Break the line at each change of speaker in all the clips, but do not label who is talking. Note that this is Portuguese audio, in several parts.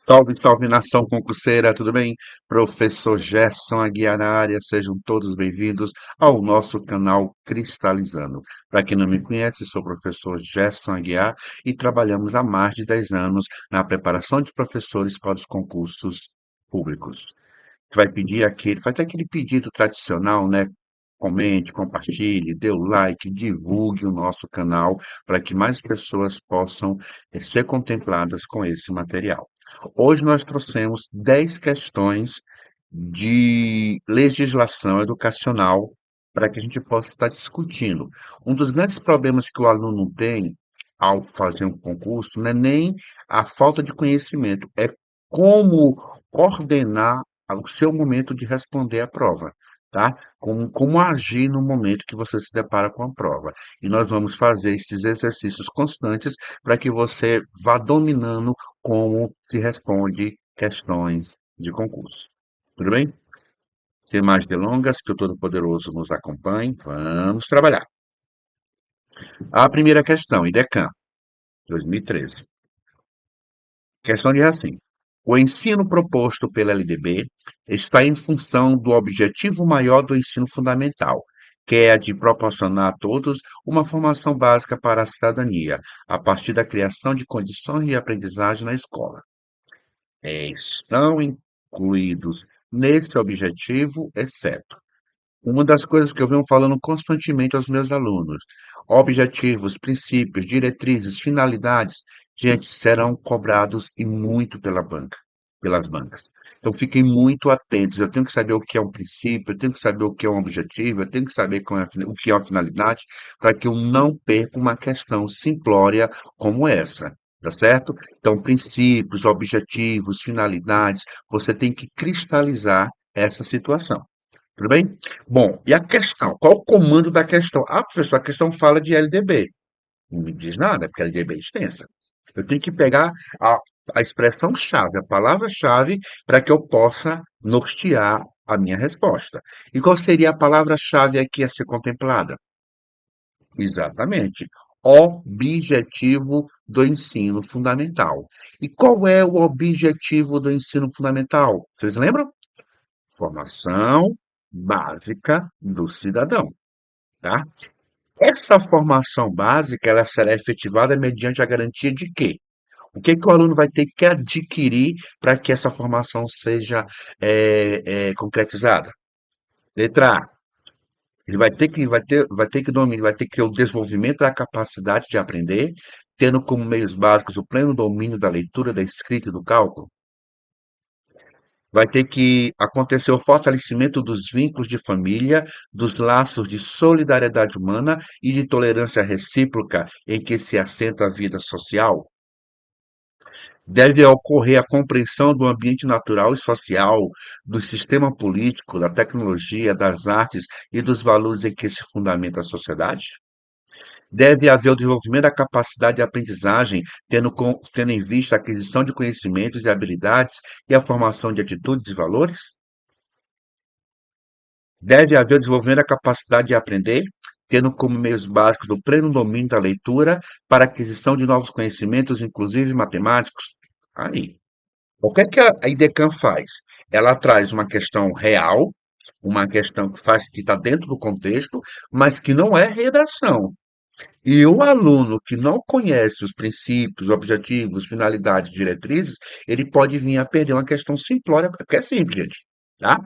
Salve, salve nação concurseira, tudo bem? Professor Gerson Aguiar na área, sejam todos bem-vindos ao nosso canal Cristalizando. Para quem não me conhece, sou o professor Gerson Aguiar e trabalhamos há mais de 10 anos na preparação de professores para os concursos públicos. Vai pedir aquele, faz aquele pedido tradicional, né? Comente, compartilhe, dê o like, divulgue o nosso canal para que mais pessoas possam ser contempladas com esse material. Hoje nós trouxemos 10 questões de legislação educacional para que a gente possa estar discutindo. Um dos grandes problemas que o aluno tem ao fazer um concurso não é nem a falta de conhecimento, é como coordenar o seu momento de responder à prova, tá? Como agir no momento que você se depara com a prova. E nós vamos fazer esses exercícios constantes para que você vá dominando como se responde questões de concurso. Tudo bem? Sem mais delongas, que o Todo-Poderoso nos acompanhe, vamos trabalhar. A primeira questão, IDECAM, 2013. Questão de assim. O ensino proposto pela LDB está em função do objetivo maior do ensino fundamental, que é a de proporcionar a todos uma formação básica para a cidadania, a partir da criação de condições de aprendizagem na escola. Estão incluídos nesse objetivo, exceto uma das coisas que eu venho falando constantemente aos meus alunos: objetivos, princípios, diretrizes, finalidades, gente, serão cobrados e muito pelas bancas. Então fiquem muito atentos. Eu tenho que saber o que é um princípio, eu tenho que saber o que é um objetivo, eu tenho que saber o que é uma finalidade, para que eu não perca uma questão simplória como essa. Tá certo? Então, princípios, objetivos, finalidades, você tem que cristalizar essa situação. Tudo bem? Bom, e a questão? Qual o comando da questão? Ah, professor, a questão fala de LDB. Não me diz nada, porque a LDB é extensa. Eu tenho que pegar a, a expressão-chave, a palavra-chave, para que eu possa nortear a minha resposta. E qual seria a palavra-chave aqui a ser contemplada? Exatamente. Objetivo do ensino fundamental. E qual é o objetivo do ensino fundamental? Vocês lembram? Formação básica do cidadão, tá? Essa formação básica, ela será efetivada mediante a garantia de quê? O que que o aluno vai ter que adquirir para que essa formação seja concretizada? Letra A. Ele vai ter que dominar, vai ter que ter o desenvolvimento da capacidade de aprender, tendo como meios básicos o pleno domínio da leitura, da escrita e do cálculo. Vai ter que acontecer o fortalecimento dos vínculos de família, dos laços de solidariedade humana e de tolerância recíproca em que se assenta a vida social. Deve ocorrer a compreensão do ambiente natural e social, do sistema político, da tecnologia, das artes e dos valores em que se fundamenta a sociedade. Deve haver o desenvolvimento da capacidade de aprendizagem, tendo em vista a aquisição de conhecimentos e habilidades e a formação de atitudes e valores. Deve haver o desenvolvimento da capacidade de aprender, tendo como meios básicos o pleno domínio da leitura para a aquisição de novos conhecimentos, inclusive matemáticos. Aí, o que é que a IDECAM faz? Ela traz uma questão real, uma questão que está dentro do contexto, mas que não é redação. E o aluno que não conhece os princípios, objetivos, finalidades, diretrizes, ele pode vir a perder uma questão simplória, porque é simples, gente, tá?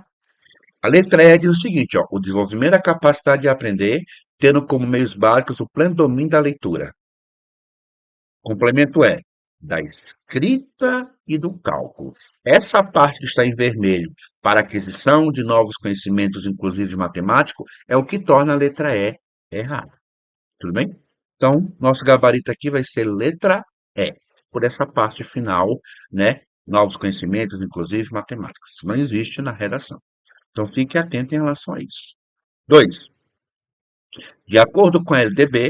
A letra E diz o seguinte, ó, o desenvolvimento da capacidade de aprender, tendo como meios básicos o pleno domínio da leitura. Complemento é da escrita e do cálculo. Essa parte que está em vermelho, para aquisição de novos conhecimentos, inclusive matemático, é o que torna a letra E errada. Tudo bem? Então, nosso gabarito aqui vai ser letra E, por essa parte final, né? Novos conhecimentos, inclusive matemáticos. Isso não existe na redação. Então, fique atento em relação a isso. 2. De acordo com a LDB,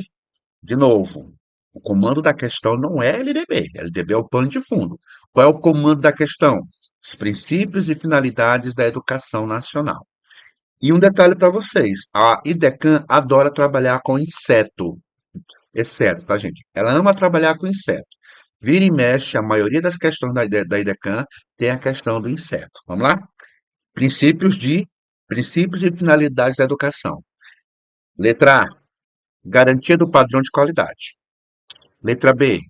de novo, o comando da questão não é LDB. LDB é o pano de fundo. Qual é o comando da questão? Os princípios e finalidades da educação nacional. E um detalhe para vocês: a IDECAM adora trabalhar com inseto. Exceto, tá, gente? Ela ama trabalhar com inseto. Vira e mexe, a maioria das questões da IDECAN tem a questão do inseto. Vamos lá? Princípios de princípios e finalidades da educação. Letra A, garantia do padrão de qualidade. Letra B,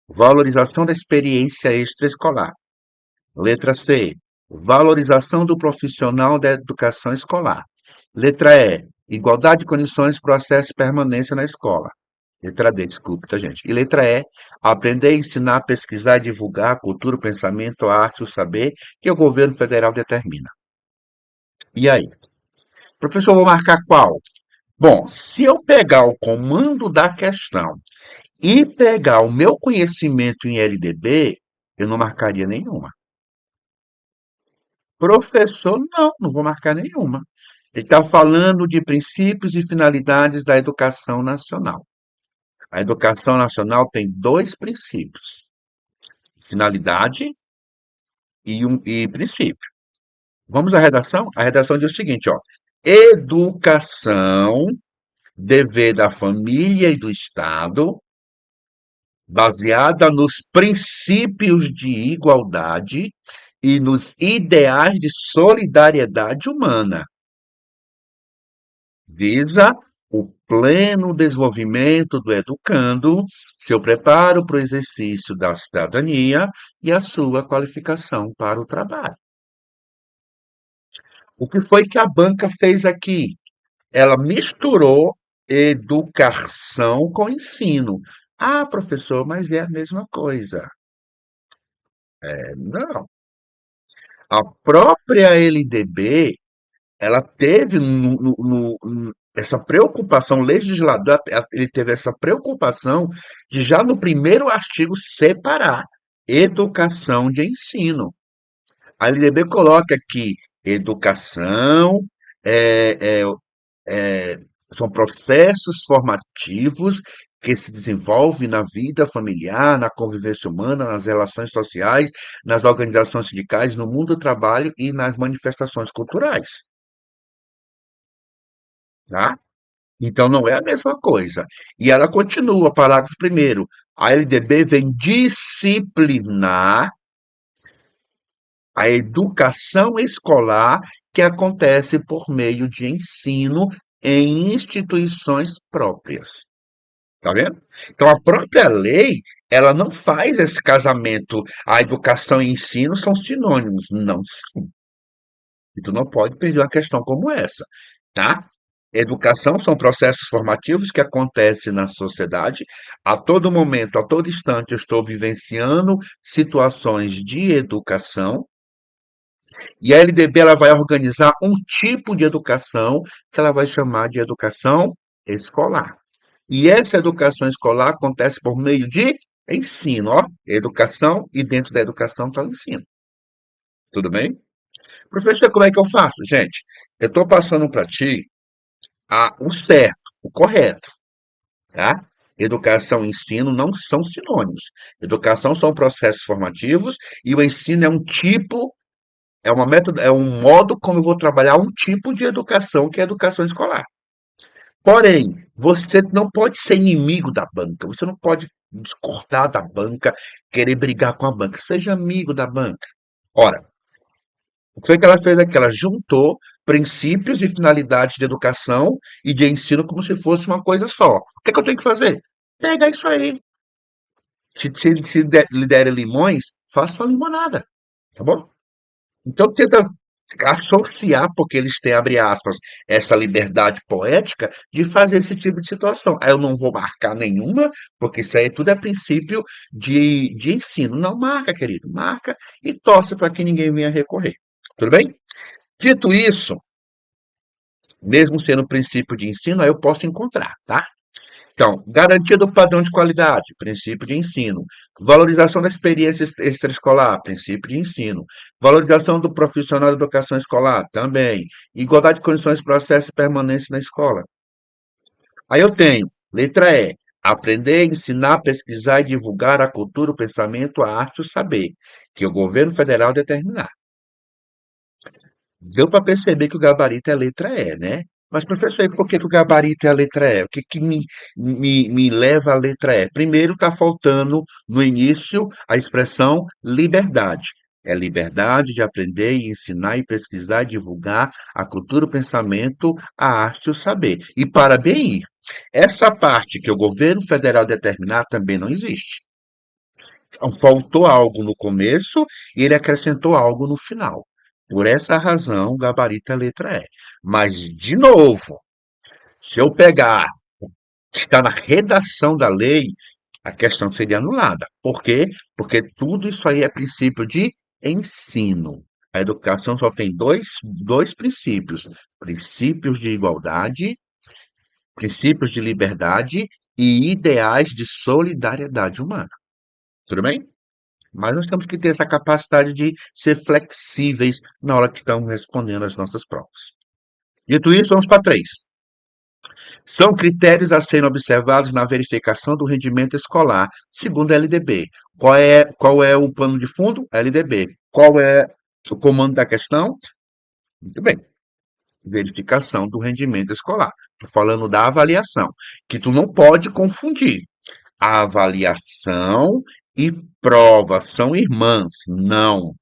valorização da experiência extraescolar. Letra C, valorização do profissional da educação escolar. Letra E, igualdade de condições para o acesso e permanência na escola. Letra D, desculpe, tá, gente? E letra E, aprender, ensinar, pesquisar e divulgar a cultura, o pensamento, a arte, o saber que o governo federal determina. E aí? Professor, vou marcar qual? Bom, se eu pegar o comando da questão e pegar o meu conhecimento em LDB, eu não marcaria nenhuma. Professor, não, não vou marcar nenhuma. Ele está falando de princípios e finalidades da educação nacional. A educação nacional tem dois princípios: finalidade e princípio. Vamos à redação? A redação diz o seguinte, ó: educação, dever da família e do Estado, baseada nos princípios de igualdade e nos ideais de solidariedade humana, visa o pleno desenvolvimento do educando, seu preparo para o exercício da cidadania e a sua qualificação para o trabalho. O que foi que a banca fez aqui? Ela misturou educação com ensino. Ah, professor, mas é a mesma coisa. Não. A própria LDB, ela teve essa preocupação, o legislador, ele teve essa preocupação de já no primeiro artigo separar educação de ensino. A LDB coloca que educação é, é, é, são processos formativos que se desenvolvem na vida familiar, na convivência humana, nas relações sociais, nas organizações sindicais, no mundo do trabalho e nas manifestações culturais, tá? Então não é a mesma coisa. E ela continua, parágrafo primeiro. A LDB vem disciplinar a educação escolar que acontece por meio de ensino em instituições próprias. Tá vendo? Então a própria lei, ela não faz esse casamento. A educação e ensino são sinônimos. Não são. E tu não pode perder uma questão como essa, tá? Educação são processos formativos que acontecem na sociedade. A todo momento, a todo instante, eu estou vivenciando situações de educação. E a LDB ela vai organizar um tipo de educação que ela vai chamar de educação escolar. E essa educação escolar acontece por meio de ensino, ó, educação e dentro da educação está o ensino. Tudo bem? Professor, como é que eu faço? Gente, eu estou passando para ti o certo, o correto, tá? Educação e ensino não são sinônimos. Educação são processos formativos e o ensino é um tipo, é um modo como eu vou trabalhar um tipo de educação que é a educação escolar. Porém, você não pode ser inimigo da banca, você não pode discordar da banca, querer brigar com a banca. Seja amigo da banca. Ora, o que foi que ela fez aqui? Ela juntou princípios e finalidades de educação e de ensino como se fosse uma coisa só. O que é que eu tenho que fazer? Pega isso aí. Se lhe derem limões, faça uma limonada. Tá bom? Então tenta associar, porque eles têm, abre aspas, essa liberdade poética de fazer esse tipo de situação. Aí eu não vou marcar nenhuma, porque isso aí tudo é princípio de ensino. Não marca, querido, marca e torce para que ninguém venha recorrer. Tudo bem? Dito isso, mesmo sendo princípio de ensino, aí eu posso encontrar, tá? Então, garantia do padrão de qualidade, princípio de ensino. Valorização da experiência extraescolar, princípio de ensino. Valorização do profissional de educação escolar, também. Igualdade de condições, processo e permanência na escola. Aí eu tenho, letra E, aprender, ensinar, pesquisar e divulgar a cultura, o pensamento, a arte e o saber, que o governo federal determinar. Deu para perceber que o gabarito é letra E, né? Mas, professor, e por que que o gabarito é a letra E? O que que me leva à letra E? Primeiro, está faltando no início a expressão liberdade. É liberdade de aprender e ensinar e pesquisar e divulgar a cultura, o pensamento, a arte e o saber. E para bem ir. Essa parte que o governo federal determinar também não existe. Então, faltou algo no começo e ele acrescentou algo no final. Por essa razão, o gabarito é a letra E. Mas, de novo, se eu pegar que está na redação da lei, a questão seria anulada. Por quê? Porque tudo isso aí é princípio de ensino. A educação só tem dois princípios: princípios de igualdade, princípios de liberdade e ideais de solidariedade humana. Tudo bem? Mas nós temos que ter essa capacidade de ser flexíveis na hora que estamos respondendo as nossas provas. Dito isso, vamos para três. São critérios a serem observados na verificação do rendimento escolar, segundo a LDB. Qual é o pano de fundo? LDB. Qual é o comando da questão? Muito bem. Verificação do rendimento escolar. Estou falando da avaliação, que tu não pode confundir. Avaliação e prova são irmãs. Não.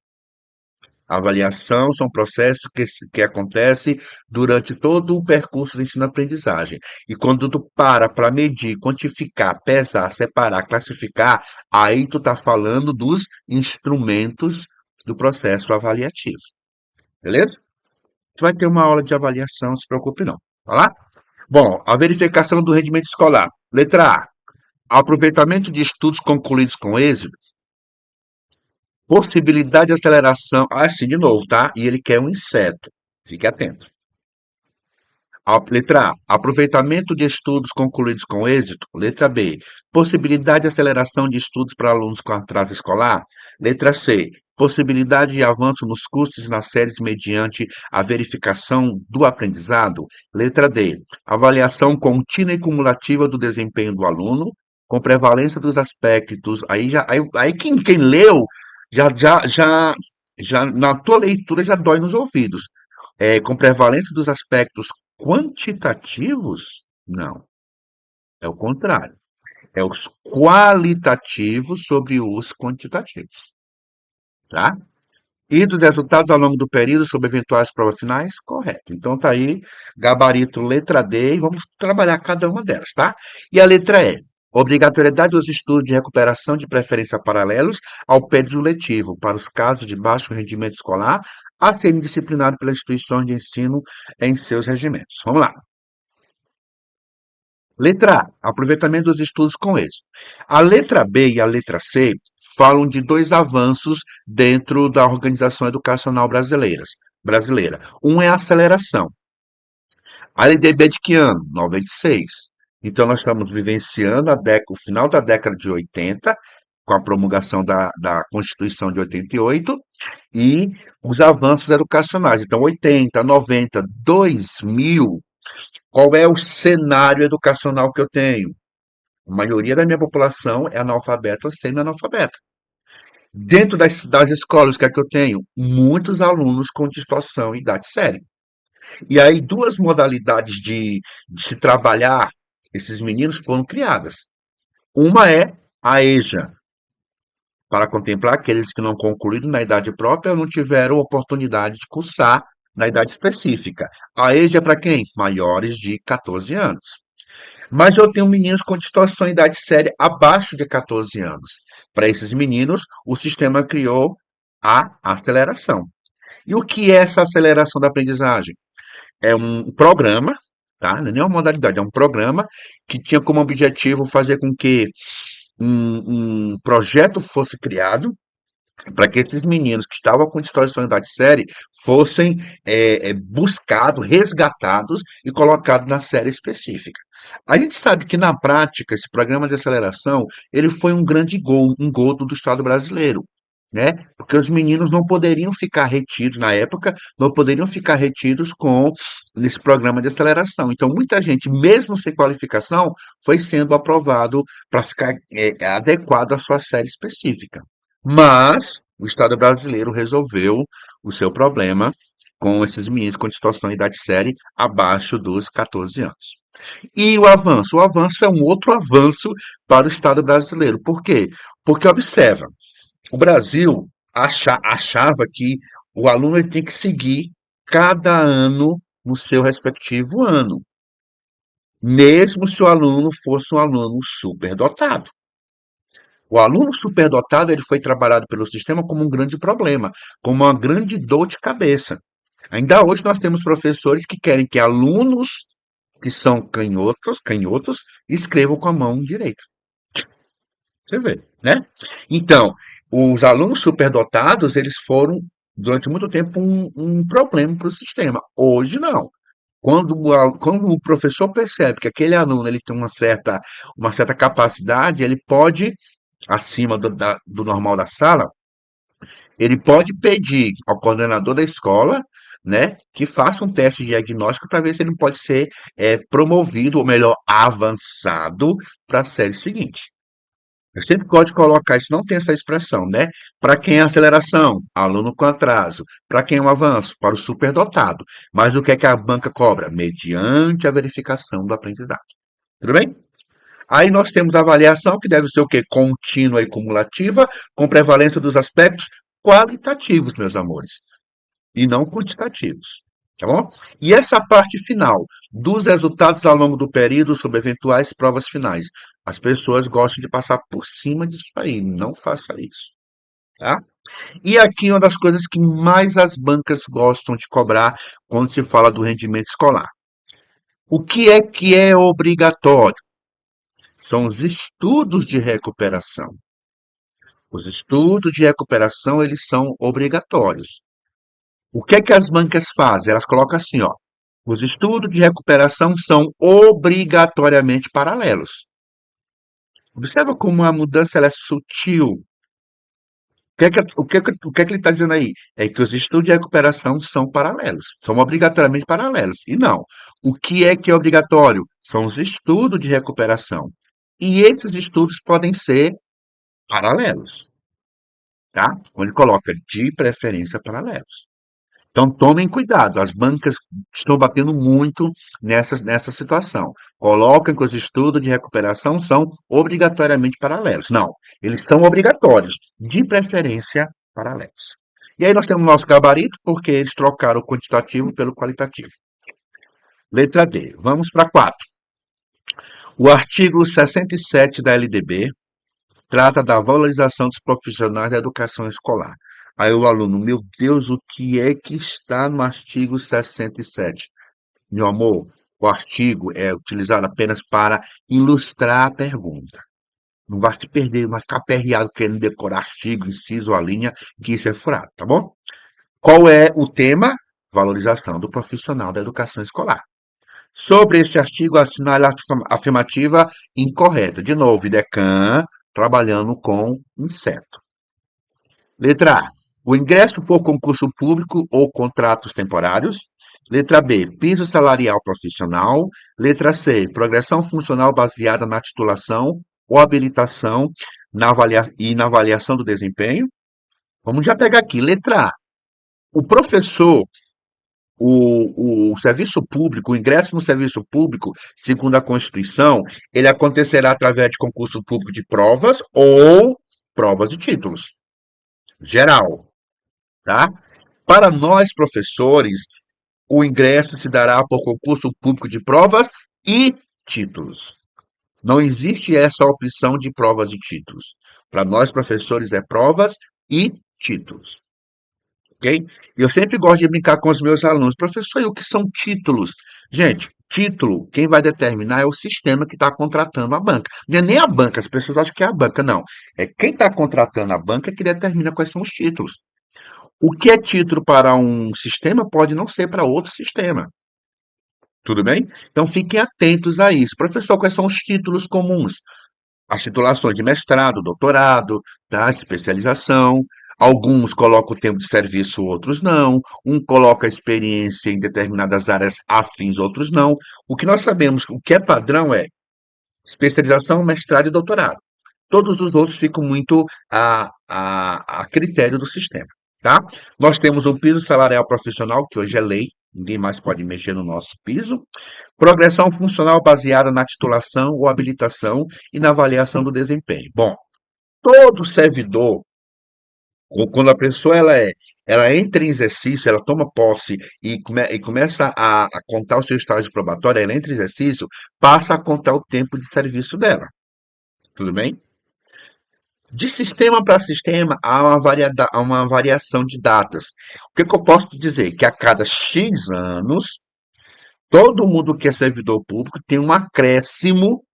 Avaliação são processos que acontecem durante todo o percurso do ensino-aprendizagem. E quando tu para medir, quantificar, pesar, separar, classificar, aí tu está falando dos instrumentos do processo avaliativo. Beleza? Tu vai ter uma aula de avaliação, não se preocupe não. Tá lá? Bom, a verificação do rendimento escolar. Letra A. Aproveitamento de estudos concluídos com êxito. Possibilidade de aceleração. Ah, sim, de novo, tá? E ele quer um inseto. Fique atento. Letra A. Aproveitamento de estudos concluídos com êxito. Letra B. Possibilidade de aceleração de estudos para alunos com atraso escolar. Letra C. Possibilidade de avanço nos cursos e nas séries mediante a verificação do aprendizado. Letra D. Avaliação contínua e cumulativa do desempenho do aluno, com prevalência dos aspectos. Aí quem leu já na tua leitura já dói nos ouvidos. Com prevalência dos aspectos quantitativos? Não, é o contrário. É os qualitativos sobre os quantitativos, tá? E dos resultados ao longo do período sobre eventuais provas finais? Correto. Então tá aí, gabarito letra D, e vamos trabalhar cada uma delas, tá? E a letra E. Obrigatoriedade dos estudos de recuperação de preferência paralelos ao período letivo, para os casos de baixo rendimento escolar, a serem disciplinados pelas instituições de ensino em seus regimentos. Vamos lá. Letra A, aproveitamento dos estudos com êxito. A letra B e a letra C falam de dois avanços dentro da organização educacional brasileira. Um é a aceleração. A LDB é de que ano? 96. Então, nós estamos vivenciando o final da década de 80, com a promulgação da Constituição de 88, e os avanços educacionais. Então, 80, 90, 2000, qual é o cenário educacional que eu tenho? A maioria da minha população é analfabeta ou semi-analfabeta. Dentro das escolas, o que é que eu tenho? Muitos alunos com distorção e idade séria. E aí, duas modalidades de se trabalhar esses meninos foram criadas. Uma é a EJA, para contemplar aqueles que não concluíram na idade própria ou não tiveram oportunidade de cursar na idade específica. A EJA é para quem? Maiores de 14 anos. Mas eu tenho meninos com distorção em idade séria abaixo de 14 anos. Para esses meninos, o sistema criou a aceleração. E o que é essa aceleração da aprendizagem? É um programa, tá? Não é nenhuma modalidade, é um programa que tinha como objetivo fazer com que um projeto fosse criado para que esses meninos que estavam com distorção de idade séria fossem buscados, resgatados e colocados na série específica. A gente sabe que na prática esse programa de aceleração ele foi um grande engodo do Estado brasileiro, né? Porque os meninos não poderiam ficar retidos na época, não poderiam ficar retidos com nesse programa de aceleração. Então muita gente, mesmo sem qualificação, foi sendo aprovado para ficar adequado à sua série específica. Mas o Estado brasileiro resolveu o seu problema com esses meninos com distorção de idade série abaixo dos 14 anos. E o avanço? O avanço é um outro avanço para o Estado brasileiro. Por quê? Porque, observa, o Brasil achava que o aluno ele tem que seguir cada ano no seu respectivo ano, mesmo se o aluno fosse um aluno superdotado. O aluno superdotado ele foi trabalhado pelo sistema como um grande problema, como uma grande dor de cabeça. Ainda hoje nós temos professores que querem que alunos que são canhotos, escrevam com a mão direita. Você vê, né? Então, os alunos superdotados, eles foram, durante muito tempo, um problema para o sistema. Hoje, não. Quando o professor percebe que aquele aluno ele tem uma certa capacidade, ele pode, acima do normal da sala, ele pode pedir ao coordenador da escola, né, que faça um teste de diagnóstico para ver se ele pode ser promovido, ou melhor, avançado para a série seguinte. Eu sempre gosto de colocar isso, não tem essa expressão, né? Para quem é aceleração, aluno com atraso. Para quem é um avanço, para o superdotado. Mas o que é que a banca cobra? Mediante a verificação do aprendizado. Tudo bem? Aí nós temos a avaliação, que deve ser o quê? Contínua e cumulativa, com prevalência dos aspectos qualitativos, meus amores, e não quantitativos. Tá bom? E essa parte final, dos resultados ao longo do período sobre eventuais provas finais. As pessoas gostam de passar por cima disso aí. Não faça isso. Tá? E aqui uma das coisas que mais as bancas gostam de cobrar quando se fala do rendimento escolar. O que é obrigatório? São os estudos de recuperação. Os estudos de recuperação, eles são obrigatórios. O que as bancas fazem? Elas colocam assim, ó. Os estudos de recuperação são obrigatoriamente paralelos. Observa como a mudança ela é sutil. O que ele está dizendo aí? É que os estudos de recuperação são paralelos, são obrigatoriamente paralelos. E não. O que é obrigatório? São os estudos de recuperação. E esses estudos podem ser paralelos, tá? Quando ele coloca de preferência paralelos. Então tomem cuidado, as bancas estão batendo muito nessa situação. Coloquem que os estudos de recuperação são obrigatoriamente paralelos. Não, eles são obrigatórios, de preferência paralelos. E aí nós temos o nosso gabarito, porque eles trocaram o quantitativo pelo qualitativo. Letra D. Vamos para 4. O artigo 67 da LDB trata da valorização dos profissionais da educação escolar. Aí o aluno, meu Deus, o que é que está no artigo 67? Meu amor, o artigo é utilizado apenas para ilustrar a pergunta. Não vai se perder, não vai ficar aperreado querendo decorar artigo, inciso, a linha, que isso é furado, tá bom? Qual é o tema? Valorização do profissional da educação escolar. Sobre este artigo, assinale a afirmativa incorreta. De novo, IDECAN trabalhando com inseto. Letra A. O ingresso por concurso público ou contratos temporários. Letra B. Piso salarial profissional. Letra C. Progressão funcional baseada na titulação ou habilitação e na avaliação do desempenho. Vamos já pegar aqui. Letra A. O professor, o serviço público, o ingresso no serviço público, segundo a Constituição, ele acontecerá através de concurso público de provas ou provas e títulos. Geral, tá? Para nós, professores, o ingresso se dará por concurso público de provas e títulos. Não existe essa opção de provas e títulos. Para nós, professores, é provas e títulos. Ok? Eu sempre gosto de brincar com os meus alunos. Professor, e o que são títulos? Gente, título, quem vai determinar é o sistema que está contratando a banca. Não é nem a banca, as pessoas acham que é a banca, não. É quem está contratando a banca que determina quais são os títulos. O que é título para um sistema pode não ser para outro sistema. Tudo bem? Então fiquem atentos a isso. Professor, quais são os títulos comuns? As titulações de mestrado, doutorado, tá? Especialização. Alguns colocam o tempo de serviço, outros não. Um coloca a experiência em determinadas áreas afins, outros não. O que nós sabemos, o que é padrão é especialização, mestrado e doutorado. Todos os outros ficam muito a critério do sistema. tá? Nós temos um piso salarial profissional, que hoje é lei, ninguém mais pode mexer no nosso piso. Progressão funcional baseada na titulação ou habilitação e na avaliação do desempenho. Bom, todo servidor, quando a pessoa ela entra em exercício, ela toma posse e começa a contar o seu estágio probatório, ela entra em exercício, passa a contar o tempo de serviço dela. Tudo bem? De sistema para sistema, há uma variação de datas. O que eu posso dizer? Que a cada X anos, todo mundo que é servidor público tem um acréscimo,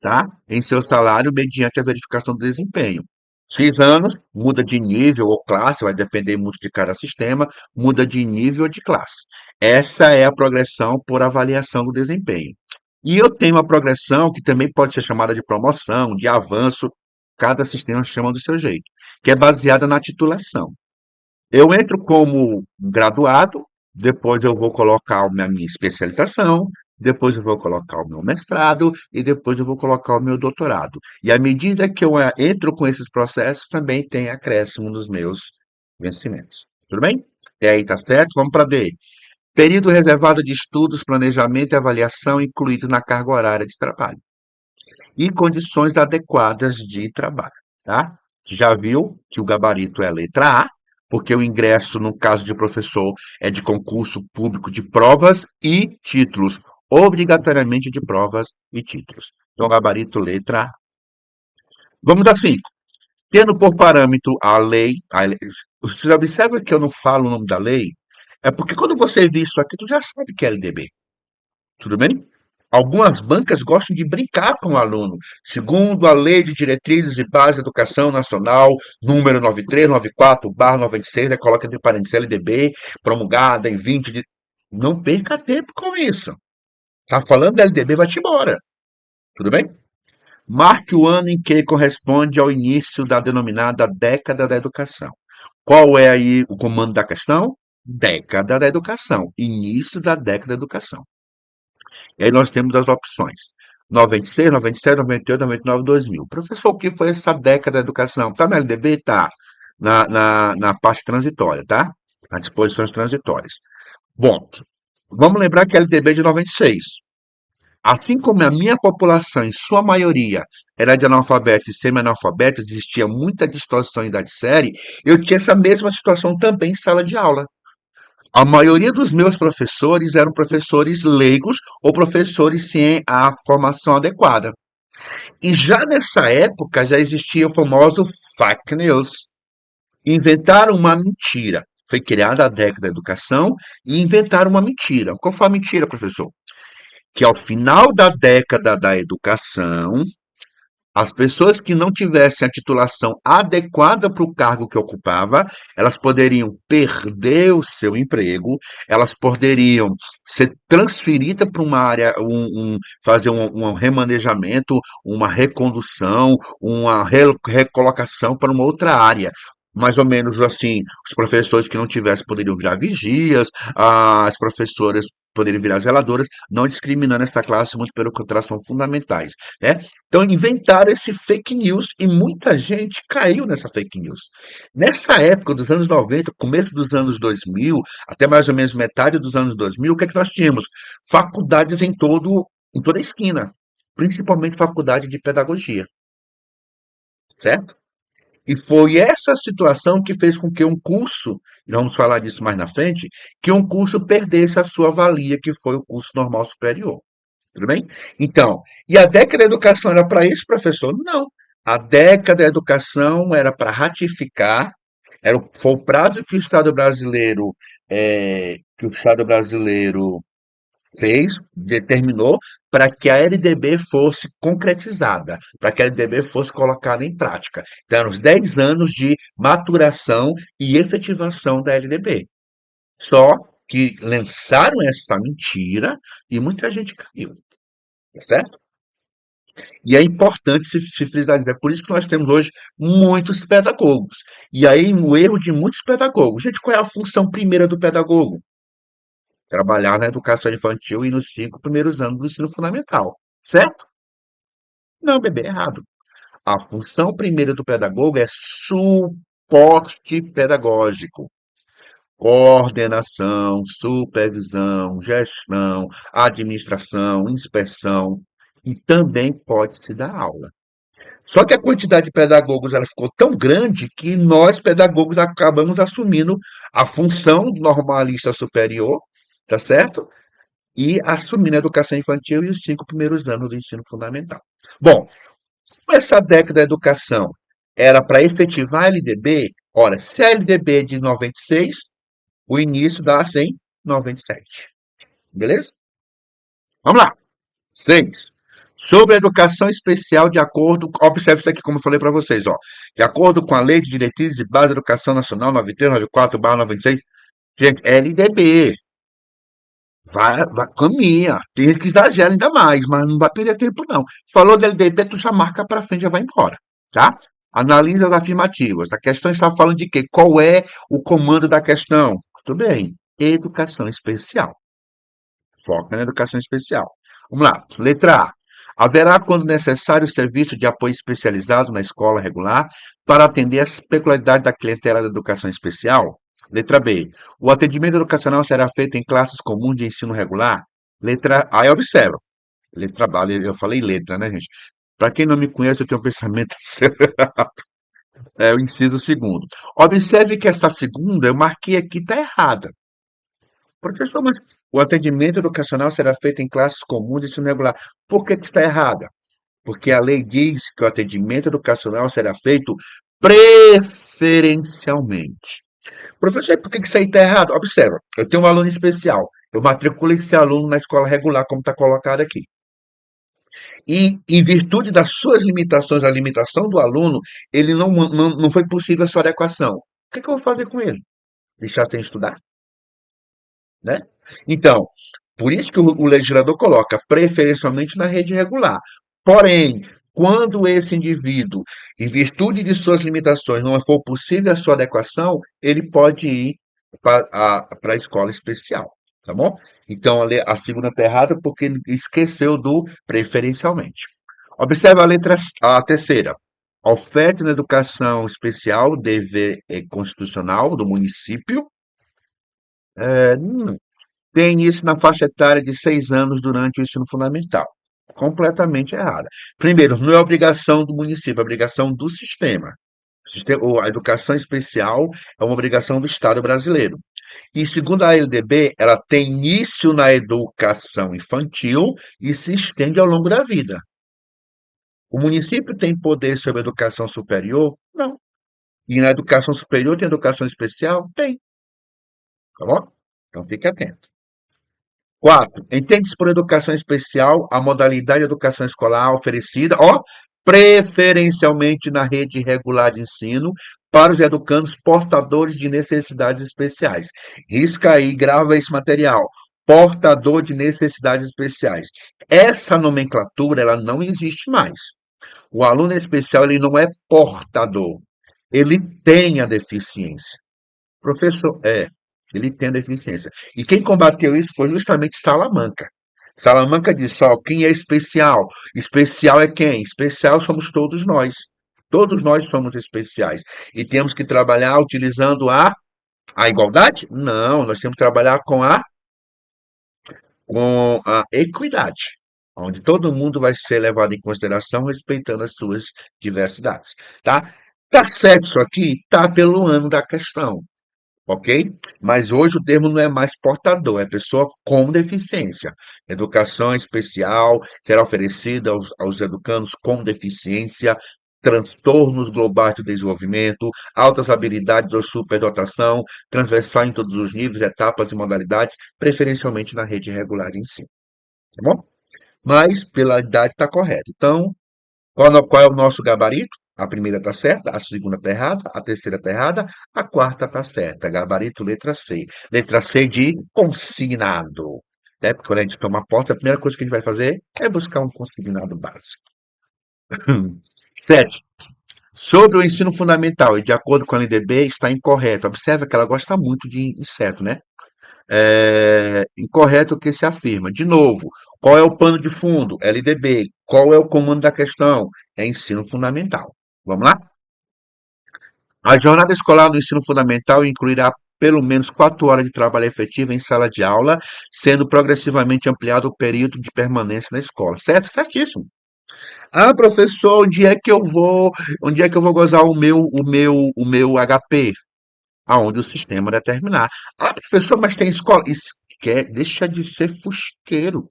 tá, em seu salário mediante a verificação do desempenho. X anos, muda de nível ou classe, vai depender muito de cada sistema, muda de nível ou de classe. Essa é a progressão por avaliação do desempenho. E eu tenho uma progressão que também pode ser chamada de promoção, de avanço, cada sistema chama do seu jeito, que é baseada na titulação. Eu entro como graduado, depois eu vou colocar a minha especialização, depois eu vou colocar o meu mestrado e depois eu vou colocar o meu doutorado. E à medida que eu entro com esses processos, também tem acréscimo nos meus vencimentos. Tudo bem? E aí, tá certo? Vamos para D. Período reservado de estudos, planejamento e avaliação incluído na carga horária de trabalho e condições adequadas de trabalho, tá? Já viu que o gabarito é a letra A, porque o ingresso, no caso de professor, é de concurso público de provas e títulos, obrigatoriamente de provas e títulos. Então, gabarito letra A. Vamos assim, tendo por parâmetro a lei, você observa que eu não falo o nome da lei? É porque quando você vê isso aqui, tu já sabe que é LDB. Tudo bem? Algumas bancas gostam de brincar com o aluno. Segundo a Lei de Diretrizes e Base da Educação Nacional, número 9394/96, né, coloca entre parênteses LDB, promulgada em 20 de. Não perca tempo com isso. Tá falando da LDB, vai-te embora. Tudo bem? Marque o ano em que corresponde ao início da denominada década da educação. Qual é aí o comando da questão? Década da educação. Início da década da educação. E aí nós temos as opções. 96, 97, 98, 99, 2000. Professor, o que foi essa década da educação? Está na LDB? Está. Na parte transitória, tá? Nas disposições transitórias. Bom, vamos lembrar que a LDB é de 96. Assim como a minha população, em sua maioria, era de analfabetos e semi-analfabetos, existia muita distorção em idade série, eu tinha essa mesma situação também em sala de aula. A maioria dos meus professores eram professores leigos ou professores sem a formação adequada. E já nessa época já existia o famoso fake news. Inventaram uma mentira. Foi criada a década da educação e inventaram uma mentira. Qual foi a mentira, professor? Que ao final da década da educação, as pessoas que não tivessem a titulação adequada para o cargo que ocupava, elas poderiam perder o seu emprego, elas poderiam ser transferidas para uma área, fazer um remanejamento, uma recondução, uma recolocação para uma outra área. Mais ou menos assim, os professores que não tivessem poderiam virar vigias, as professoras poderiam virar zeladoras, não discriminando essa classe, muito pelo contrário, são fundamentais, né? Então inventaram esse fake news e muita gente caiu nessa fake news. Nessa época dos anos 90, começo dos anos 2000, até mais ou menos metade dos anos 2000, o que é que nós tínhamos? Faculdades em toda a esquina, principalmente faculdade de pedagogia, certo? E foi essa situação que fez com que um curso, e vamos falar disso mais na frente, que um curso perdesse a sua valia, que foi o curso normal superior. Tudo bem? Então, e a década da educação era para isso, professor? Não. A década da educação era para ratificar, foi o prazo que o Estado brasileiro, fez, determinou, para que a LDB fosse concretizada, para que a LDB fosse colocada em prática. Então, eram os 10 anos de maturação e efetivação da LDB. Só que lançaram essa mentira e muita gente caiu, tá certo? E é importante se frisar isso. É por isso que nós temos hoje muitos pedagogos. E aí, o erro de muitos pedagogos. Gente, qual é a função primeira do pedagogo? Trabalhar na educação infantil e nos 5 primeiros anos do ensino fundamental. Certo? Não, bebê, errado. A função primeira do pedagogo é suportar. suporte pedagógico, coordenação, supervisão, gestão, administração, inspeção e também pode se dar aula. Só que a quantidade de pedagogos ela ficou tão grande que nós, pedagogos, acabamos assumindo a função do normalista superior, tá certo? E assumindo a educação infantil e os 5 primeiros anos do ensino fundamental. Bom, essa década da educação era para efetivar a LDB, ora, se a LDB é de 96, o início dá-se em 97. Beleza? Vamos lá. 6. Sobre a educação especial, de acordo. Observe isso aqui, como eu falei para vocês, ó. De acordo com a Lei de Diretrizes e Base da Educação Nacional 9394/96, gente, LDB. Vai, caminha. Tem gente que exagera ainda mais, mas não vai perder tempo, não. Falou da LDB, tu já marca para frente, já vai embora, tá? Analisa as afirmativas. A questão está falando de quê? Qual é o comando da questão? Tudo bem. Educação especial. Foca na educação especial. Vamos lá. Letra A. Haverá, quando necessário, serviço de apoio especializado na escola regular para atender às peculiaridades da clientela da educação especial? Letra B. O atendimento educacional será feito em classes comuns de ensino regular? Letra A. Observa. Letra A. Eu falei letra, né, gente? Para quem não me conhece, eu tenho um pensamento é o inciso segundo. Observe que essa segunda eu marquei aqui, está errada. Professor, mas o atendimento educacional será feito em classes comuns de ensino regular. Por que que está errada? Porque a lei diz que o atendimento educacional será feito preferencialmente. Professor, por que que isso aí está errado? Observa, eu tenho um aluno especial. Eu matriculo esse aluno na escola regular, como está colocado aqui. E, em virtude das suas limitações, a limitação do aluno, ele não foi possível a sua adequação. O que que eu vou fazer com ele? Deixar sem estudar? Né? Então, por isso que o legislador coloca preferencialmente na rede regular. Porém, quando esse indivíduo, em virtude de suas limitações, não for possível a sua adequação, ele pode ir para a escola especial, tá bom? Então, a segunda está errada porque ele esqueceu do preferencialmente. Observe a terceira. Oferta na educação especial, dever constitucional do município. É, tem isso na faixa etária de 6 anos durante o ensino fundamental. Completamente errada. Primeiro, não é obrigação do município, é obrigação do sistema. A educação especial é uma obrigação do Estado brasileiro. E segundo a LDB, ela tem início na educação infantil e se estende ao longo da vida. O município tem poder sobre a educação superior? Não. E na educação superior tem educação especial? Tem. Tá bom? Então fique atento. 4. Entende-se por educação especial a modalidade de educação escolar oferecida, ó, preferencialmente na rede regular de ensino para os educandos portadores de necessidades especiais. Risca aí, grava esse material. Portador de necessidades especiais. Essa nomenclatura, ela não existe mais. O aluno especial, ele não é portador. Ele tem a deficiência. Professor, ele tem a deficiência. E quem combateu isso foi justamente Salamanca. Salamanca disse, ó, quem é especial? Especial é quem? Especial somos todos nós. Todos nós somos especiais. E temos que trabalhar utilizando a igualdade? Não, nós temos que trabalhar com a equidade, onde todo mundo vai ser levado em consideração respeitando as suas diversidades, tá? Tá certo isso aqui? Tá pelo ano da questão. Ok? Mas hoje o termo não é mais portador, é pessoa com deficiência. Educação especial será oferecida aos educandos com deficiência, transtornos globais de desenvolvimento, altas habilidades ou superdotação, transversal em todos os níveis, etapas e modalidades, preferencialmente na rede regular de ensino. Tá bom? Mas pela idade está correto. Então, qual é o nosso gabarito? A primeira está certa, a segunda está errada, a terceira está errada, a quarta está certa. Gabarito letra C. Letra C de consignado. Né? Porque quando a gente toma posse, a primeira coisa que a gente vai fazer é buscar um consignado básico. 7. Sobre o ensino fundamental, e de acordo com a LDB, está incorreto. Observe que ela gosta muito de inseto, né? Incorreto o que se afirma. De novo, qual é o pano de fundo? LDB. Qual é o comando da questão? É ensino fundamental. Vamos lá? A jornada escolar no ensino fundamental incluirá pelo menos 4 horas de trabalho efetivo em sala de aula, sendo progressivamente ampliado o período de permanência na escola. Certo? Certíssimo. Ah, professor, onde é que eu vou gozar o meu HP? Aonde o sistema determinar. Ah, professor, mas tem escola. Isso deixa de ser fusqueiro.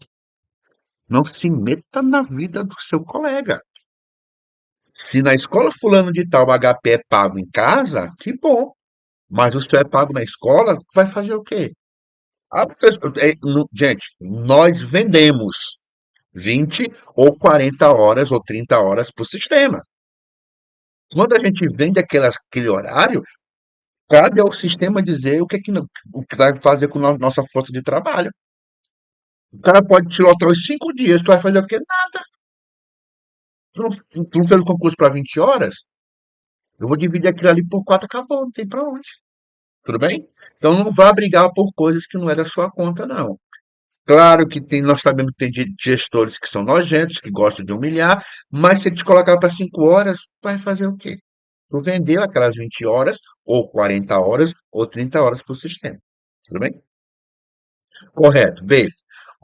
Não se meta na vida do seu colega. Se na escola fulano de tal o HP é pago em casa, que bom. Mas o seu é pago na escola, vai fazer o quê? Gente, nós vendemos 20 ou 40 horas ou 30 horas para o sistema. Quando a gente vende aquele horário, cabe ao sistema dizer o que vai fazer com a nossa força de trabalho. O cara pode te lotar os 5 dias, tu vai fazer o quê? Nada. Tu não fez o concurso para 20 horas? Eu vou dividir aquilo ali por 4, acabou, não tem para onde. Tudo bem? Então não vá brigar por coisas que não é da sua conta, não. Claro que nós sabemos que tem gestores que são nojentos, que gostam de humilhar, mas se ele te colocar para 5 horas, vai fazer o quê? Tu vendeu aquelas 20 horas, ou 40 horas, ou 30 horas para o sistema. Tudo bem? Correto. B.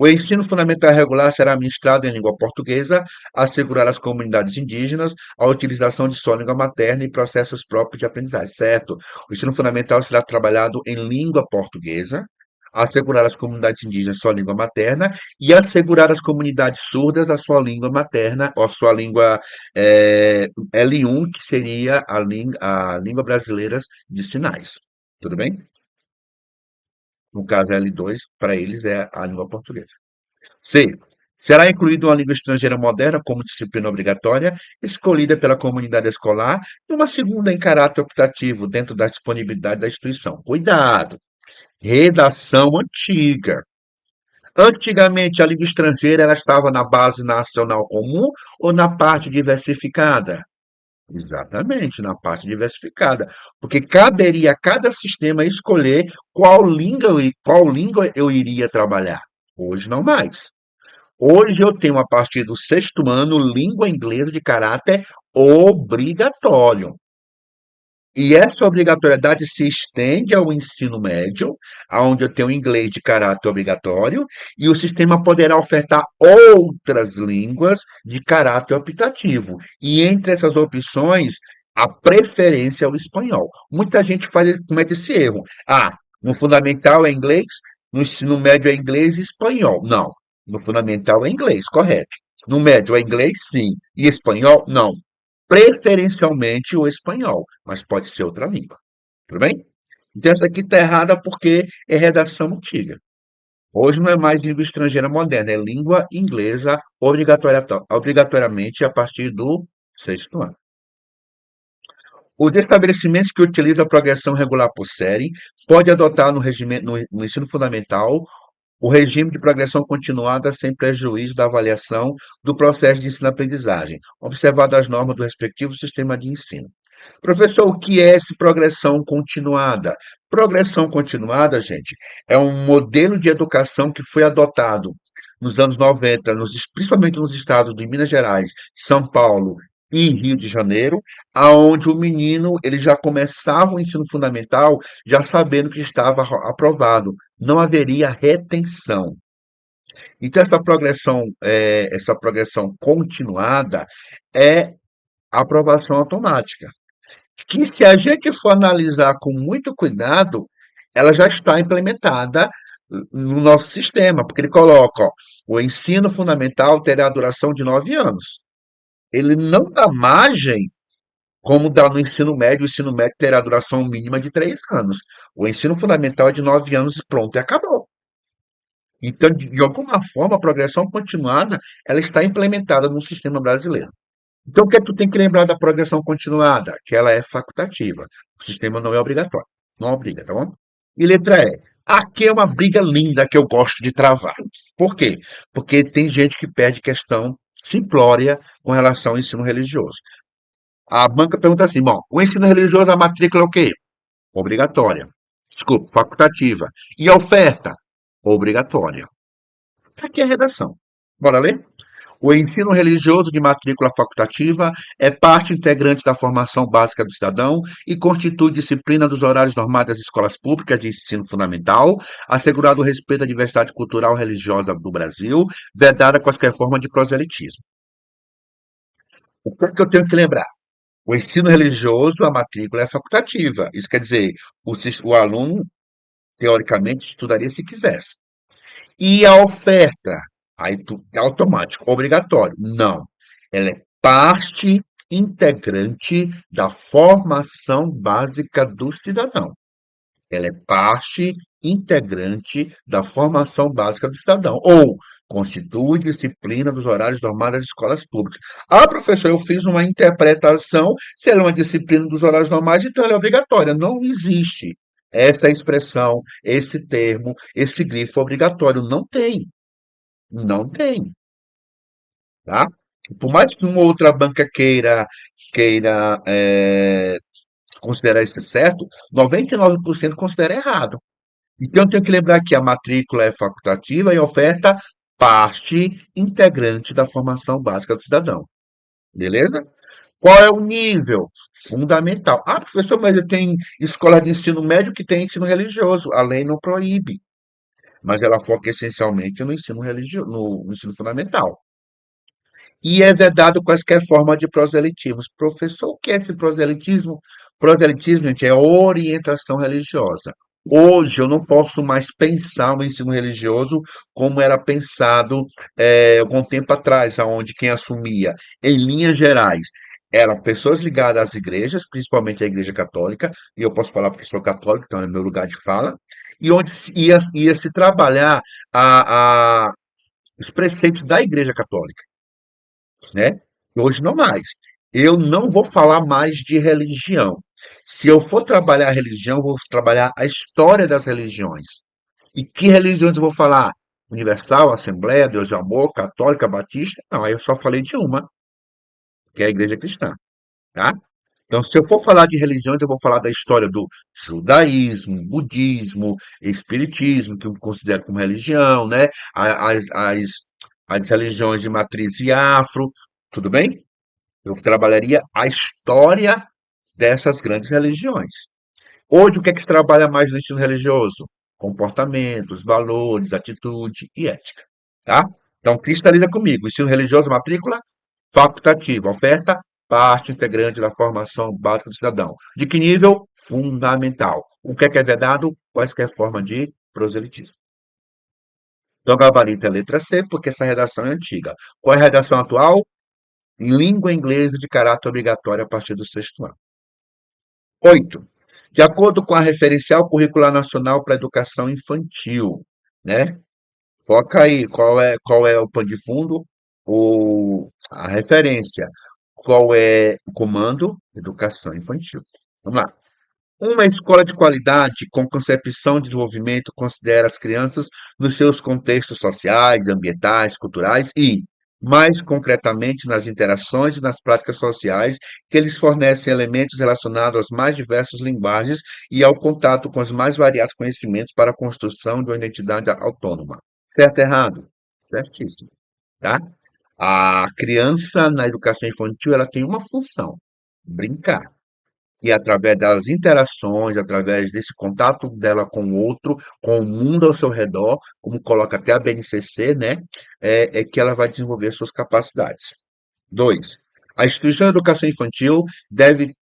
O ensino fundamental regular será ministrado em língua portuguesa, assegurar às comunidades indígenas a utilização de sua língua materna e processos próprios de aprendizagem, certo? O ensino fundamental será trabalhado em língua portuguesa, assegurar às comunidades indígenas sua língua materna e assegurar às comunidades surdas a sua língua materna, ou a sua língua L1, que seria a língua brasileira de sinais. Tudo bem? No caso, L2, para eles é a língua portuguesa. C. Será incluído uma língua estrangeira moderna como disciplina obrigatória, escolhida pela comunidade escolar, e uma segunda em caráter optativo dentro da disponibilidade da instituição. Cuidado! Redação antiga. Antigamente, a língua estrangeira ela estava na base nacional comum ou na parte diversificada? Exatamente, na parte diversificada, porque caberia a cada sistema escolher qual língua eu iria trabalhar. Hoje não mais. Hoje eu tenho, a partir do sexto ano, língua inglesa de caráter obrigatório. E essa obrigatoriedade se estende ao ensino médio, onde eu tenho inglês de caráter obrigatório, e o sistema poderá ofertar outras línguas de caráter optativo. E entre essas opções, a preferência é o espanhol. Muita gente comete esse erro. Ah, no fundamental é inglês, no ensino médio é inglês e espanhol. Não. No fundamental é inglês, correto. No médio é inglês, sim. E espanhol, não. Preferencialmente o espanhol, mas pode ser outra língua. Tudo bem? Então essa aqui está errada porque é redação antiga. Hoje não é mais língua estrangeira moderna, é língua inglesa obrigatoriamente a partir do sexto ano. Os estabelecimentos que utilizam a progressão regular por série pode adotar no ensino fundamental o regime de progressão continuada sem prejuízo da avaliação do processo de ensino-aprendizagem, observadas as normas do respectivo sistema de ensino. Professor, o que é esse progressão continuada? Progressão continuada, gente, é um modelo de educação que foi adotado nos anos 90, principalmente nos estados de Minas Gerais, São Paulo e Rio de Janeiro, aonde o menino ele já começava o ensino fundamental já sabendo que estava aprovado, não haveria retenção. Então essa progressão continuada é aprovação automática, que se a gente for analisar com muito cuidado, ela já está implementada no nosso sistema, porque ele coloca, ó, o ensino fundamental terá a duração de 9 anos. Ele não dá margem, como dá no ensino médio, o ensino médio terá a duração mínima de 3 anos. O ensino fundamental é de 9 anos e pronto, e acabou. Então, de alguma forma, a progressão continuada, ela está implementada no sistema brasileiro. Então, o que é que tu tem que lembrar da progressão continuada? Que ela é facultativa. O sistema não é obrigatório. Não obriga, tá bom? E letra E. Aqui é uma briga linda que eu gosto de travar. Por quê? Porque tem gente que perde questão simplória com relação ao ensino religioso. A banca pergunta assim, bom, o ensino religioso, a matrícula é o quê? Obrigatória. Desculpa, facultativa. E a oferta? Obrigatória. Aqui é a redação. Bora ler? O ensino religioso de matrícula facultativa é parte integrante da formação básica do cidadão e constitui disciplina dos horários normais das escolas públicas de ensino fundamental, assegurado o respeito à diversidade cultural e religiosa do Brasil, vedada qualquer forma de proselitismo. O que é que eu tenho que lembrar? O ensino religioso, a matrícula é facultativa. Isso quer dizer, o aluno, teoricamente, estudaria se quisesse. E a oferta, aí é automático, obrigatório. Não. Ela é parte integrante da formação básica do cidadão. Ela é parte integrante da formação básica do cidadão. Ou constitui disciplina dos horários normais das escolas públicas. Ah, professor, eu fiz uma interpretação, se ela é uma disciplina dos horários normais, então ela é obrigatória. Não existe essa expressão, esse termo, esse grifo obrigatório. Não tem. Não tem, tá? Por mais que uma outra banca queira considerar isso certo, 99% considera errado. Então, eu tenho que lembrar que a matrícula é facultativa e oferta parte integrante da formação básica do cidadão. Beleza? Qual é o nível? Fundamental. Ah, professor, mas eu tenho escola de ensino médio que tem ensino religioso. A lei não proíbe, mas ela foca essencialmente no ensino religioso, no ensino fundamental. E é vedado quaisquer forma de proselitismo. Professor, o que é esse proselitismo? Proselitismo, gente, é orientação religiosa. Hoje eu não posso mais pensar o ensino religioso como era pensado algum tempo atrás, aonde quem assumia, em linhas gerais, eram pessoas ligadas às igrejas, principalmente à Igreja Católica, e eu posso falar porque sou católico, então é meu lugar de fala, e onde ia se trabalhar os preceitos da Igreja Católica, né? Hoje não mais. Eu não vou falar mais de religião. Se eu for trabalhar a religião, eu vou trabalhar a história das religiões. E que religiões eu vou falar? Universal, Assembleia, Deus é Amor, Católica, Batista? Não, aí eu só falei de uma, que é a Igreja Cristã, tá? Então, se eu for falar de religiões, eu vou falar da história do judaísmo, budismo, espiritismo, que eu considero como religião, né? As, as, as religiões de matriz afro, tudo bem? Eu trabalharia a história dessas grandes religiões. Hoje, o que é que se trabalha mais no ensino religioso? Comportamentos, valores, atitude e ética. Tá? Então, cristaliza comigo. Ensino religioso, matrícula facultativa. Oferta, parte integrante da formação básica do cidadão. De que nível? Fundamental. O que é vedado? Quaisquer forma de proselitismo. Então, gabarito é a letra C, porque essa redação é antiga. Qual é a redação atual? Língua inglesa de caráter obrigatório a partir do sexto ano. 8. De acordo com a Referencial Curricular Nacional para a Educação Infantil, né? Foca aí, qual é o pano de fundo? A referência. Qual é o comando? Educação Infantil. Vamos lá. Uma escola de qualidade com concepção e desenvolvimento considera as crianças nos seus contextos sociais, ambientais, culturais e, mais concretamente, nas interações e nas práticas sociais, que eles fornecem elementos relacionados às mais diversas linguagens e ao contato com os mais variados conhecimentos para a construção de uma identidade autônoma. Certo, errado? Certíssimo, tá? A criança na educação infantil, ela tem uma função: brincar. E através das interações, através desse contato dela com o outro, com o mundo ao seu redor, como coloca até a BNCC, né, é que ela vai desenvolver suas capacidades. 2. A instituição de educação infantil deve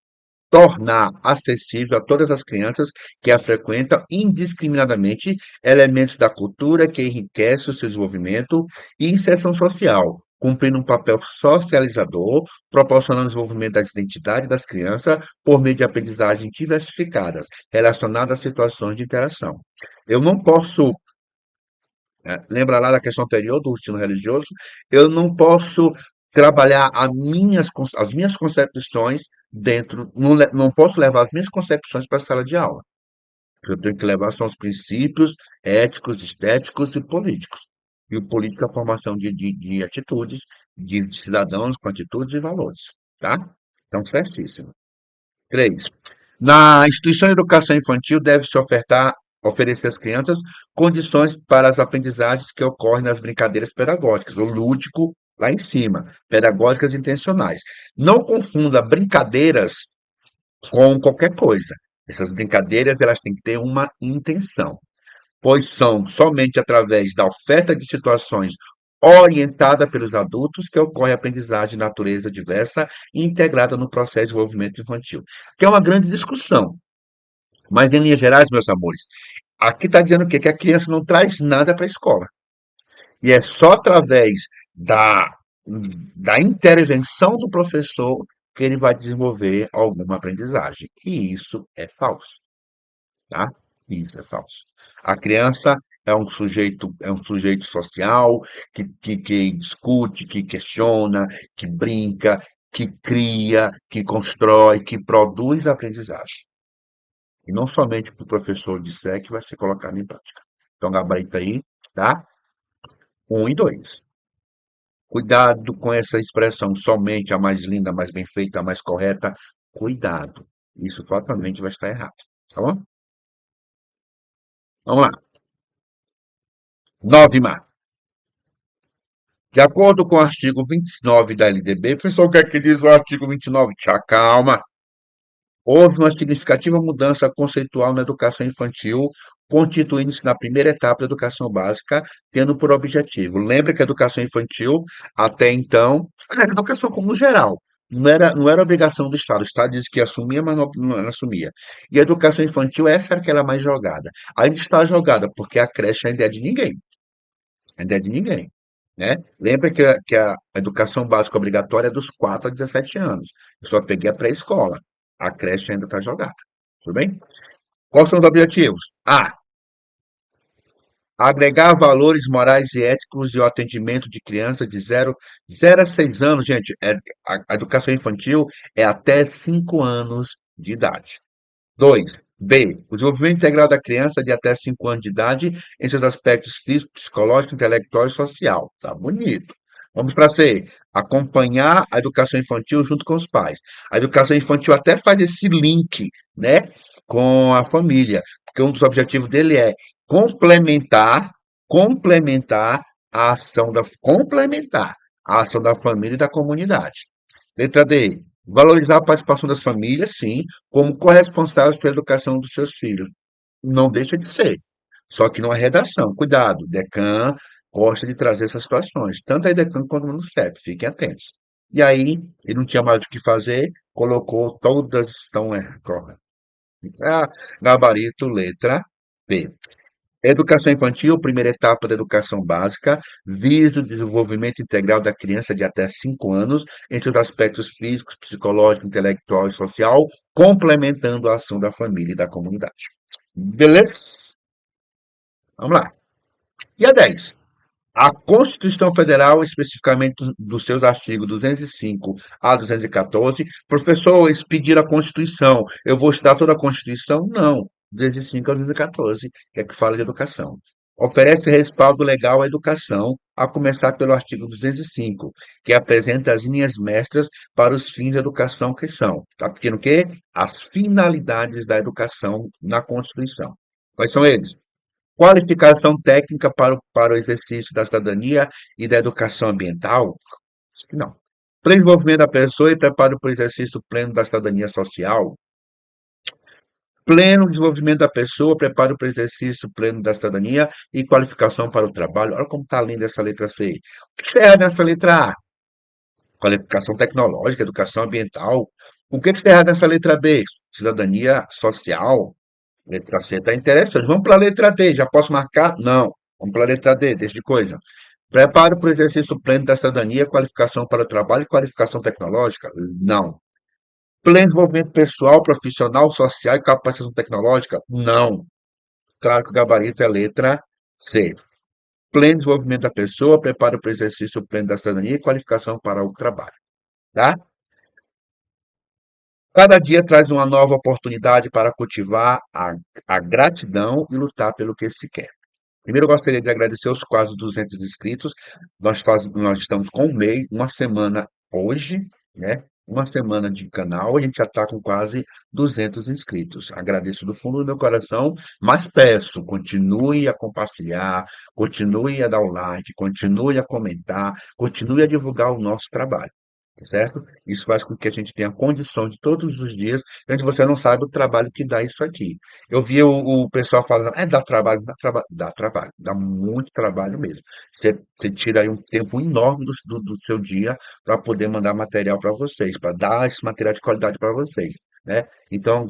tornar acessível a todas as crianças que a frequentam indiscriminadamente elementos da cultura que enriquece o seu desenvolvimento e inserção social, cumprindo um papel socializador, proporcionando o desenvolvimento das identidades das crianças por meio de aprendizagens diversificadas, relacionadas a situações de interação. Eu não posso, lembra lá da questão anterior do ensino religioso, eu não posso trabalhar as minhas concepções dentro, não posso levar as minhas concepções para a sala de aula. O que eu tenho que levar são os princípios éticos, estéticos e políticos. E o político é a formação de atitudes, de cidadãos com atitudes e valores. Tá? Então, certíssimo. 3. Na instituição de educação infantil deve-se oferecer às crianças condições para as aprendizagens que ocorrem nas brincadeiras pedagógicas, o lúdico lá em cima, pedagógicas intencionais. Não confunda brincadeiras com qualquer coisa. Essas brincadeiras elas têm que ter uma intenção, pois são somente através da oferta de situações orientada pelos adultos que ocorre a aprendizagem de natureza diversa e integrada no processo de desenvolvimento infantil, que é uma grande discussão. Mas, em linhas gerais, meus amores, aqui está dizendo o quê? Que a criança não traz nada para a escola. E é só através da, da intervenção do professor que ele vai desenvolver alguma aprendizagem. E isso é falso, tá? Isso é falso. A criança é um sujeito social que discute, que questiona, que brinca, que cria, que constrói, que produz aprendizagem. E não somente o que o professor disser que vai ser colocado em prática. Então, gabarito aí, tá? Um e dois. Cuidado com essa expressão, somente a mais linda, a mais bem feita, a mais correta. Cuidado. Isso fatalmente vai estar errado. Tá bom? Vamos lá. 9 mar. De acordo com o artigo 29 da LDB, professor, o que é que diz o artigo 29? Tchau, calma. Houve uma significativa mudança conceitual na educação infantil, constituindo-se na primeira etapa da educação básica, tendo por objetivo. Lembra que a educação infantil, até então, a educação como geral, não era obrigação do Estado. O Estado disse que assumia, mas não assumia. E a educação infantil, essa era que era mais jogada. Ainda está jogada, porque a creche ainda é de ninguém. Ainda é de ninguém. Né? Lembra que a educação básica obrigatória é dos 4 a 17 anos. Eu só peguei a pré-escola. A creche ainda está jogada. Tudo bem? Quais são os objetivos? A. Agregar valores morais e éticos e o atendimento de crianças de 0 a 6 anos. Gente, a educação infantil é até 5 anos de idade. 2. B. O desenvolvimento integral da criança de até 5 anos de idade em seus aspectos físico, psicológico, intelectual e social. Tá bonito. Vamos para C. Acompanhar a educação infantil junto com os pais. A educação infantil até faz esse link, né, com a família, porque um dos objetivos dele é complementar, complementar complementar a ação da família e da comunidade. Letra D. Valorizar a participação das famílias, sim, como corresponsáveis pela educação dos seus filhos. Não deixa de ser. Só que não é redação. Cuidado, Decan gosta de trazer essas situações. Tanto a Decan quanto o Unicef. Fiquem atentos. E aí, ele não tinha mais o que fazer, colocou todas estão corretas. Ah, gabarito, letra B. Educação infantil, primeira etapa da educação básica, visa o desenvolvimento integral da criança de até 5 anos em seus aspectos físicos, psicológico, intelectual e social, complementando a ação da família e da comunidade. Beleza? Vamos lá. E a 10. A Constituição Federal, especificamente dos seus artigos 205 a 214, professor, eles pediram a Constituição. Eu vou estudar toda a Constituição? Não. 205 a 214, que é que fala de educação. Oferece respaldo legal à educação, a começar pelo artigo 205, que apresenta as linhas mestras para os fins da educação que são. Está pedindo o quê? As finalidades da educação na Constituição. Quais são eles? Qualificação técnica para o exercício da cidadania e da educação ambiental? Acho que não. Desenvolvimento da pessoa e preparo para o exercício pleno da cidadania social? Pleno desenvolvimento da pessoa, preparo para o exercício pleno da cidadania e qualificação para o trabalho. Olha como está linda essa letra C. O que está errado nessa letra A? Qualificação tecnológica, educação ambiental. O que está errado nessa letra B? Cidadania social. Letra C está interessante. Vamos para a letra D. Já posso marcar? Não. Vamos para a letra D, deixa de coisa. Preparo para o exercício pleno da cidadania, qualificação para o trabalho e qualificação tecnológica? Não. Pleno desenvolvimento pessoal, profissional, social e capacitação tecnológica? Não. Claro que o gabarito é a letra C. Pleno desenvolvimento da pessoa, preparo para o exercício pleno da cidadania e qualificação para o trabalho. Tá? Cada dia traz uma nova oportunidade para cultivar a gratidão e lutar pelo que se quer. Primeiro, eu gostaria de agradecer os quase 200 inscritos. Nós estamos com um mês, uma semana hoje, né? uma semana de canal, a gente já está com quase 200 inscritos. Agradeço do fundo do meu coração, mas peço, continue a compartilhar, continue a dar o like, continue a comentar, continue a divulgar o nosso trabalho. Tá certo? Isso faz com que a gente tenha condição de todos os dias, antes você não sabe o trabalho que dá isso aqui. Eu vi o pessoal falando, dá trabalho, dá trabalho, dá muito trabalho mesmo. Você tira aí um tempo enorme do seu dia para poder mandar material para vocês, para dar esse material de qualidade para vocês, né? Então,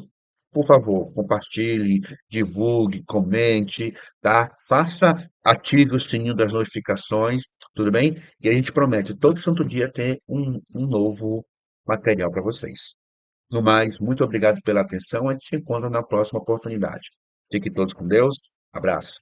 por favor, compartilhe, divulgue, comente, tá? Faça, ative o sininho das notificações, tudo bem? E a gente promete todo santo dia ter um novo material para vocês. No mais, muito obrigado pela atenção. A gente se encontra na próxima oportunidade. Fiquem todos com Deus. Abraço.